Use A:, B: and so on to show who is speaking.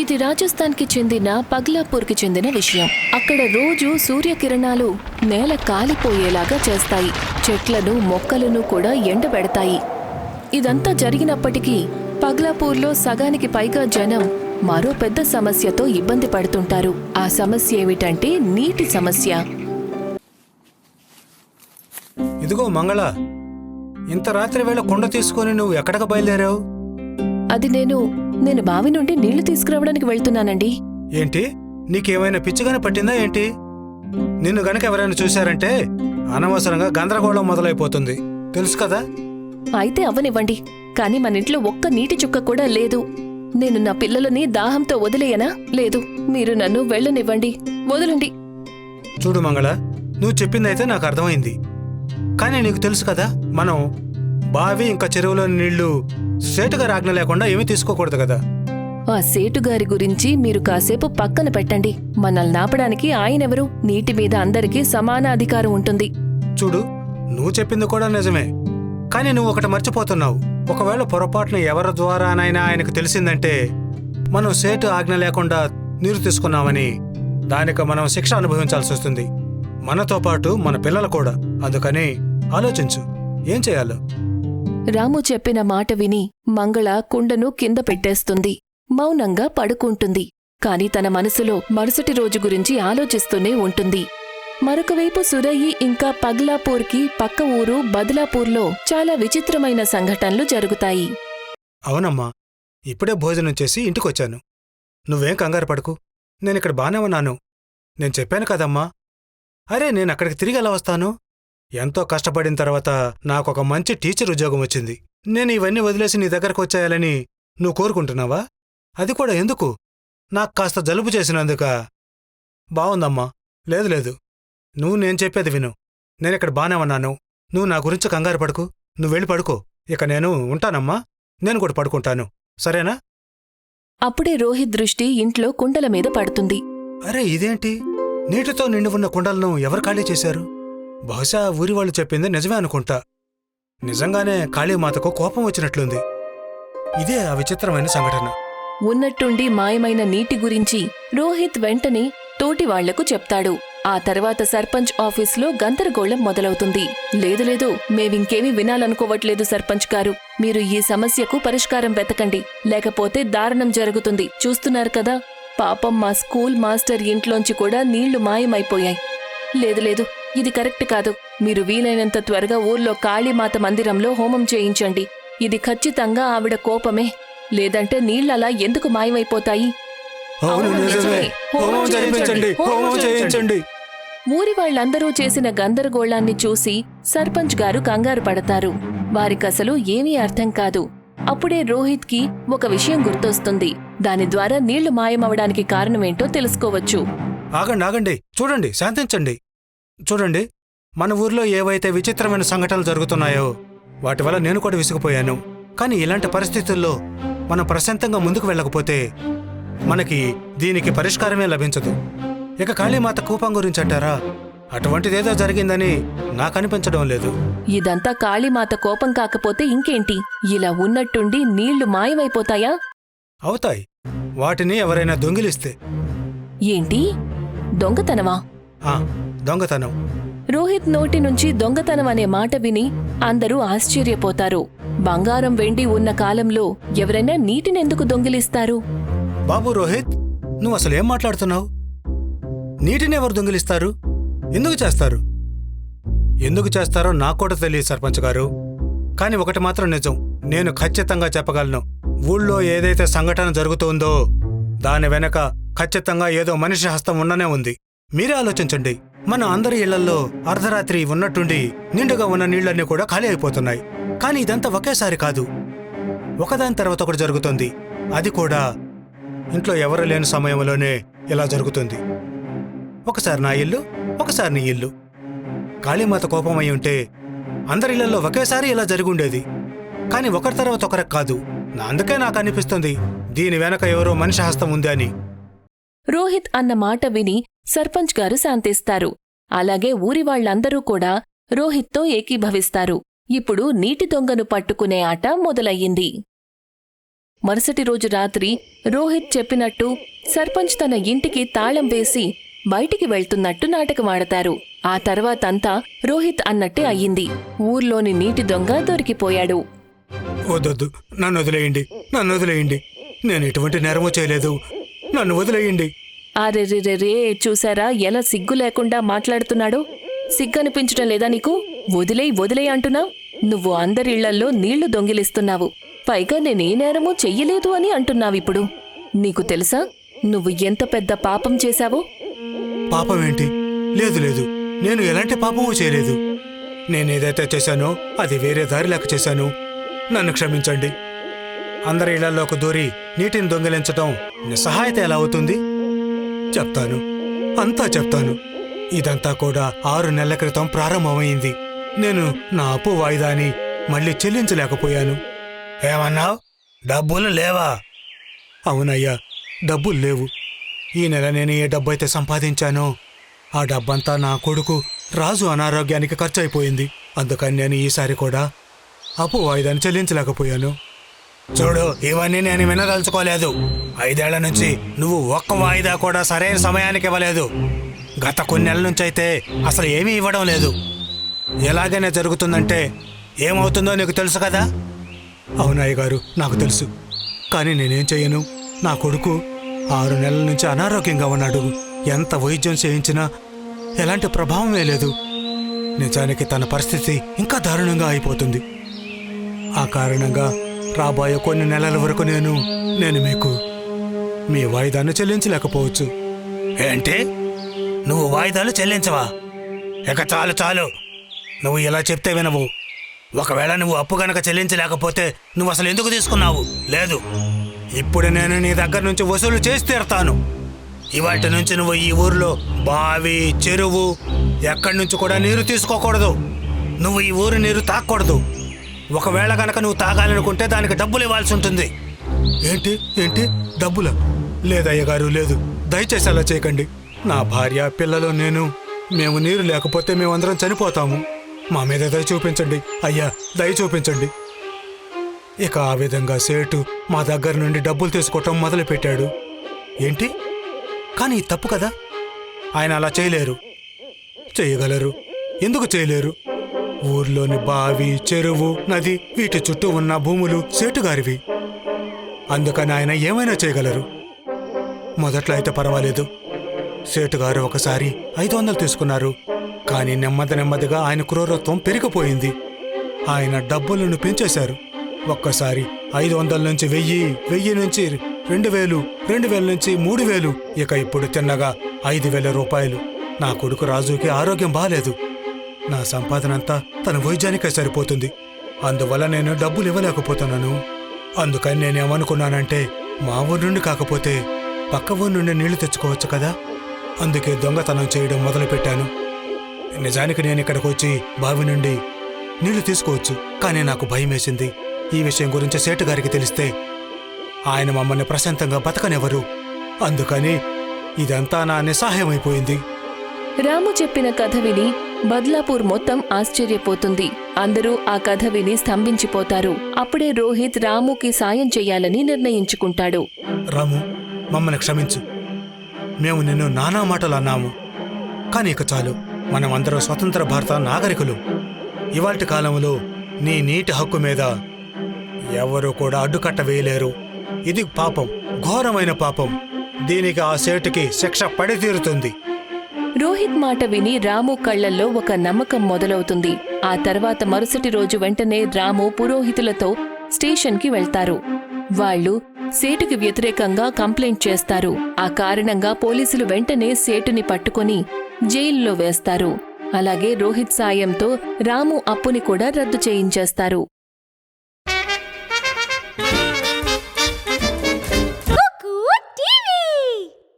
A: ఇది రాజస్థాన్కి చెందిన పగ్లాపూర్కి చెందిన విషయం. అక్కడ రోజు సూర్యకిరణాలు నేల కాలిపోయేలాగా చేస్తాయి. చెట్లను మొక్కలను కూడా ఎండబెడతాయి. ఇదంతా జరిగినప్పటికీ పగ్లాపూర్లో సగానికి పైగా జనం మరో పెద్ద సమస్యతో ఇబ్బంది పడుతుంటారు. ఆ సమస్య ఏమిటంటే నీటి సమస్య.
B: ఇదిగో మంగళ, ఇంత రాత్రి వేళ కుండ తీసుకుని నువ్వు ఎక్కడికి బయలుదేరావు?
A: అది నేను బావి నుండి నీళ్లు తీసుకురావడానికి వెళ్తున్నానండి.
B: ఏంటి, నీకేమైనా పిచ్చిగానే పట్టిందా ఏంటి? నిన్ను గనక ఎవరైనా చూశారంటే అనవసరంగా గందరగోళం మొదలైపోతుంది, తెలుసు కదా.
A: అయితే అవ్వనివ్వండి, కానీ మన ఇంట్లో ఒక్క నీటి చుక్క కూడా లేదు. నేను నా పిల్లలని దాహంతో వదిలేయనా? లేదు, మీరు నన్ను వెళ్ళనివ్వండి, వదలండి.
B: చూడు మంగళ, నువ్వు చెప్పిందైతే నాకు అర్థమైంది. కానీ నీకు తెలుసు కదా, మనం బావి ఇంకా చెరువులోని నీళ్లు సేటుగారి ఆజ్ఞ లేకుండా ఏమీ తీసుకోకూడదు కదా.
A: ఆ సేటుగారి గురించి మీరు కాసేపు పక్కన పెట్టండి. మనల్ని నాపడానికి ఆయనెవరు? నీటి మీద అందరికీ సమాన అధికారం ఉంటుంది.
B: చూడు, నువ్వు చెప్పింది కూడా నిజమే. కానీ నువ్వు ఒకటి మర్చిపోతున్నావు. ఒకవేళ పొరపాటున ఎవరి ద్వారానైనా ఆయనకు తెలిసిందంటే మనం సేటు ఆజ్ఞ లేకుండా నీరు తీసుకున్నామని, దానికి మనం శిక్ష అనుభవించాల్సి వస్తుంది, మనతో పాటు మన పిల్లలు కూడా. అందుకని ఆలోచించు, ఏం చేయాలో.
A: రాము చెప్పిన మాట విని మంగళ కుండను కింద పెట్టేస్తుంది. మౌనంగా పడుకుంటుంది. కాని తన మనసులో మరుసటి రోజు గురించి ఆలోచిస్తూనే ఉంటుంది. మరొకవైపు సురయి ఇంకా పగ్లాపూర్కి పక్క ఊరు బద్లాపూర్లో చాలా విచిత్రమైన సంఘటనలు జరుగుతాయి.
B: అవునమ్మా, ఇప్పుడే భోజనం చేసి ఇంటికొచ్చాను. నువ్వేం కంగారు పడకు, నేనిక్కడ బానే ఉన్నాను. నేను చెప్పాను కదమ్మా. అరే, నేనక్కడికి తిరిగి ఎలా వస్తాను? ఎంతో కష్టపడిన తర్వాత నాకొక మంచి టీచర్ ఉద్యోగం వచ్చింది. నేను ఇవన్నీ వదిలేసి నీ దగ్గరకు వచ్చేయాలని నువ్వు కోరుకుంటున్నావా? అది కూడా ఎందుకు? నాకు కాస్త జలుబు చేసినందుక? బావుందమ్మా. లేదు లేదు, నువ్వు నేను చెప్పేది విను. నేనిక్కడ బానే ఉన్నాను. నువ్వు నా గురించి కంగారు పడుకు. నువ్వెళ్ళి పడుకో. ఇక నేను ఉంటానమ్మా. నేను కూడా పడుకుంటాను, సరేనా?
A: అప్పుడే రోహిత్ దృష్టి ఇంట్లో కుండల మీద పడుతుంది.
B: అరే, ఇదేంటి? నీటితో నిండి ఉన్న కుండలను ఎవరు ఖాళీ చేశారు? బహుశా ఊరి వాళ్ళు చెప్పింది నిజమే అనుకుంటా. నిజంగానే కాళీమాతకు కోపం వచ్చినట్లుంది. ఇదే ఆ విచిత్రమైన సంఘటన.
A: ఉన్నట్టుండి మాయమైన నీటి గురించి రోహిత్ వెంటనే తోటి వాళ్లకు చెప్తాడు. ఆ తర్వాత సర్పంచ్ ఆఫీసులో గందరగోళం మొదలవుతుంది. లేదు లేదు, మేవింకేమీ వినాలనుకోవట్లేదు సర్పంచ్ గారు. మీరు ఈ సమస్యకు పరిష్కారం వెతకండి, లేకపోతే దారుణం జరుగుతుంది. చూస్తున్నారు కదా, పాపం మా స్కూల్ మాస్టర్ ఇంట్లోంచి కూడా నీళ్లు మాయమైపోయాయి. లేదు లేదు, ఇది కరెక్ట్ కాదు. మీరు వీలైనంత త్వరగా ఊర్లో కాళీమాత మందిరంలో హోమం చేయించండి. ఇది ఖచ్చితంగా ఆవిడ కోపమే, లేదంటే నీళ్లలా ఎందుకు మాయమైపోతాయి? ఊరి వాళ్లందరూ చేసిన గందరగోళాన్ని చూసి సర్పంచ్ గారు కంగారు పడతారు. వారికసలు ఏమీ అర్థం కాదు. అప్పుడే రోహిత్కి ఒక విషయం గుర్తొస్తుంది. దాని ద్వారా నీళ్లు మాయమవడానికి కారణమేంటో తెలుసుకోవచ్చు.
B: ఆగండి ఆగండి, చూడండి, శాంతించండి. చూడండి, మన ఊర్లో ఏవైతే విచిత్రమైన సంఘటనలు జరుగుతున్నాయో వాటి వల్ల నేను కూడా విసిగిపోయాను. కానీ ఇలాంటి పరిస్థితుల్లో మనం ప్రశాంతంగా ముందుకు వెళ్ళకపోతే మనకి దీనికి పరిష్కారమే లభించదు. ఇక కాళీమాత కూపం గురించి అంటారా? అటువంటిదేదో జరిగిందని నాకనిపించడం లేదు.
A: ఇదంతా కాళీమాత కోపం కాకపోతే ఇంకేంటి? ఇలా ఉన్నట్టుండి నీళ్లు మాయమైపోతాయా?
B: అవుతాయి, వాటిని ఎవరైనా దొంగిలిస్తే.
A: ఏంటి, దొంగతనమా?
B: దొంగతనం.
A: రోహిత్ నోటి నుంచి దొంగతనం అనే మాట విని అందరూ ఆశ్చర్యపోతారు. బంగారం వెండి ఉన్న కాలంలో ఎవరైనా నీటినెందుకు దొంగిలిస్తారు?
B: బాబు రోహిత్, నువ్వు అసలేం మాట్లాడుతున్నావు? నీటిని ఎవరు దొంగిలిస్తారు? ఎందుకు చేస్తారు? ఎందుకు చేస్తారో నాకు కూడా తెలియదు సర్పంచ్ గారు. కాని ఒకటి మాత్రం నిజం, నేను ఖచ్చితంగా చెప్పగలను. ఊళ్ళో ఏదైతే సంఘటన జరుగుతుందో దాని వెనక ఖచ్చితంగా ఏదో మనిషి హస్తం ఉండనే ఉంది. మీరే ఆలోచించండి. మన అందరి ఇళ్లల్లో అర్ధరాత్రి ఉన్నట్టుండి నిండుగా ఉన్న నీళ్లన్నీ కూడా ఖాళీ అయిపోతున్నాయి. కానీ ఇదంతా ఒకేసారి కాదు, ఒకదాని తర్వాత ఒకటి జరుగుతుంది. అది కూడా ఇంట్లో ఎవరు లేని సమయంలోనే ఇలా జరుగుతుంది. ఒకసారి నా ఇల్లు, ఒకసారి నీ ఇల్లు. కాళీమాత కోపమై ఉంటే అందరిళ్లలో ఒకేసారి ఇలా జరుగుండేది. కానీ ఒకరి తర్వాత ఒకరికి కాదు. అందుకే నాకు అనిపిస్తుంది దీని వెనక ఎవరో మనిషి హస్తం ఉంది అని.
A: రోహిత్ అన్న మాట విని సర్పంచ్ గారు శాంతిస్తారు. అలాగే ఊరి వాళ్లందరూ కూడా రోహిత్తో ఏకీభవిస్తారు. ఇప్పుడు నీటి దొంగను పట్టుకునే ఆట మొదలయ్యింది. మరుసటి రోజు రాత్రి రోహిత్ చెప్పినట్టు సర్పంచ్ తన ఇంటికి తాళం వేసి బయటికి వెళ్తున్నట్టు నాటకమాడతారు. ఆ తర్వాతంతా రోహిత్ అన్నట్టే అయ్యింది. ఊర్లోని నీటి దొంగ దొరికిపోయాడు.
B: వద్దొద్దు, నన్ను వదిలేయండి, నన్ను వదిలేయండి. నేను ఎటువంటి నేరమూ చేయలేదు, నన్ను వదిలేయండి.
A: అరెరెరెరే, చూసారా ఎలా సిగ్గు లేకుండా మాట్లాడుతున్నాడో? సిగ్గనిపించటం లేదా నీకు? వదిలేయ్ అంటున్నావు. నువ్వు అందరిళ్లల్లో నీళ్లు దొంగిలిస్తున్నావు. పైగా నేనే నేరమూ చెయ్యలేదు అని అంటున్నావిప్పుడు. నీకు తెలుసా నువ్వు ఎంత పెద్ద పాపం చేశావో?
B: పాపమేంటి? లేదు లేదు, నేను ఎలాంటి పాపమూ చేయలేదు. నేనేదైతే చేశానో అది వేరే దారిలాక చేశాను. నన్ను క్షమించండి. అందరి ఇళ్లలోకి దూరి నీటిని దొంగిలించటం నిస్సహాయత ఎలా అవుతుంది? చెప్తాను, అంతా చెప్తాను. ఇదంతా కూడా 6 నెలల క్రితం ప్రారంభమైంది. నేను నా అప్పు వాయిదాని మళ్ళీ చెల్లించలేకపోయాను. ఏమన్నావు? డబ్బులు లేవా? అవునయ్యా, డబ్బులు లేవు. ఈ నెల నేను ఏ డబ్బైతే సంపాదించానో ఆ డబ్బంతా నా కొడుకు రాజు అనారోగ్యానికి ఖర్చయిపోయింది. అందుకని నేను ఈసారి కూడా అప్పు వాయిదాని చెల్లించలేకపోయాను. చూడు, ఇవన్నీ నేను వినదలుచుకోలేదు. 5 ఏళ్ల నుంచి నువ్వు ఒక్క వాయిదా కూడా సరైన సమయానికి ఇవ్వలేదు. గత కొన్ని నెలల నుంచి అయితే అసలు ఏమీ ఇవ్వడం లేదు. ఎలాగైనా జరుగుతుందంటే ఏమవుతుందో నీకు తెలుసు కదా? అవునయ్య గారు, నాకు తెలుసు. కానీ నేనేం చెయ్యను. నా కొడుకు 6 నెలల నుంచి అనారోగ్యంగా ఉన్నాడు. ఎంత వైద్యం చేయించినా ఎలాంటి ప్రభావమే లేదు. నిజానికి తన పరిస్థితి ఇంకా దారుణంగా అయిపోతుంది. ఆ కారణంగా రాబోయే కొన్ని నెలల వరకు నేను మీకు మీ వాయిదాన్ని చెల్లించలేకపోవచ్చు. ఏంటి? నువ్వు వాయిదాలు చెల్లించవా? ఇక చాలు చాలు, నువ్వు ఇలా చెప్తే వినవు. ఒకవేళ నువ్వు అప్పు గనక చెల్లించలేకపోతే నువ్వు అసలు ఎందుకు తీసుకున్నావు? లేదు, ఇప్పుడు నేను నీ దగ్గర నుంచి వసూలు చేసి తీరుతాను. ఇవాటి నుంచి నువ్వు ఈ ఊర్లో బావి, చెరువు ఎక్కడి నుంచి కూడా నీరు తీసుకోకూడదు. నువ్వు ఈ ఊరు నీరు తాగకూడదు. ఒకవేళ గనక నువ్వు తాగాలనుకుంటే దానికి డబ్బులు ఇవ్వాల్సి ఉంటుంది. ఏంటి ఏంటి డబ్బులా? లేదయ్య గారు, లేదు. దయచేసి అలా చేయకండి. నా భార్య, పిల్లలు, మేము నీరు లేకపోతే మేమందరం చనిపోతాము. మా మీద దయ చూపించండి అయ్యా, దయ చూపించండి. ఇక ఆ విధంగా సేటు మా దగ్గర నుండి డబ్బులు తీసుకోవటం మొదలుపెట్టాడు. ఏంటి? కానీ ఇది తప్పు కదా. ఆయన అలా చేయలేరు. చేయగలరు. ఎందుకు చేయలేరు? ఊర్లోని బావి, చెరువు, నది వీటి చుట్టూ ఉన్న భూములు సేటుగారివి. అందుకని ఆయన ఏమైనా చేయగలరు. మొదట్లో అయితే పర్వాలేదు. సేటుగారు ఒకసారి 500 తీసుకున్నారు. కానీ నెమ్మదిగా ఆయన క్రూరత్వం పెరిగిపోయింది. ఆయన డబ్బులను పెంచేశారు. ఒక్కసారి 500 నుంచి 1000, 1000 నుంచి 2000, 2000 నుంచి 3000, ఇక ఇప్పుడు తిన్నగా 5000 రూపాయలు. నా కొడుకు రాజుకి ఆరోగ్యం బాలేదు. నా సంపాదనంతా తన వైద్యానికే సరిపోతుంది. అందువల్ల నేను డబ్బులు ఇవ్వలేకపోతున్నాను. అందుకని నేనేమనుకున్నానంటే మా ఊరి నుండి కాకపోతే పక్క ఊరి నుండి నీళ్లు తెచ్చుకోవచ్చు కదా. అందుకే దొంగతనం చేయడం మొదలుపెట్టాను. నిజానికి నేను ఇక్కడికి వచ్చి బావి నుండి నీళ్లు తీసుకోవచ్చు. కానీ నాకు భయం వేసింది. ఈ విషయం గురించి సేటు గారికి తెలిస్తే ఆయన మమ్మల్ని ప్రశాంతంగా బతకనివ్వరు. అందుకని ఇదంతా నా నిస్సహాయమైపోయింది.
A: రాము చెప్పిన కథ విని బద్లాపూర్ మొత్తం ఆశ్చర్యపోతుంది. అందరూ ఆ కథ విని స్తంభించిపోతారు. అప్పుడే రోహిత్ రాముకి సాయం చెయ్యాలని నిర్ణయించుకుంటాడు.
B: రాము, మమ్మల్ని క్షమించు. మేము నిన్ను నానా మాటలు అన్నాము. కానీ ఇక చాలు. మనమందరం స్వతంత్ర భారత నాగరికులు. ఇవాల్టి కాలంలో నీ నీటి హక్కు మీద ఎవరూ కూడా అడ్డుకట్ట వేయలేరు. ఇది పాపం, ఘోరమైన పాపం. దీనికి ఆ సేటుకి శిక్ష పడి తీరుతుంది.
A: రోహిత్ మాట విని రాము కళ్లల్లో ఒక నమ్మకం మొదలవుతుంది. ఆ తర్వాత మరుసటి రోజు వెంటనే రాము పురోహితులతో స్టేషన్కి వెళ్తారు. వాళ్ళు సేటుకి వ్యతిరేకంగా కంప్లైంట్ చేస్తారు. ఆ కారణంగా పోలీసులు వెంటనే సేటుని పట్టుకొని జైల్లో వేస్తారు. అలాగే రోహిత్ సాయంతో రాము అప్పుని కూడా రద్దు చేయించేస్తారు.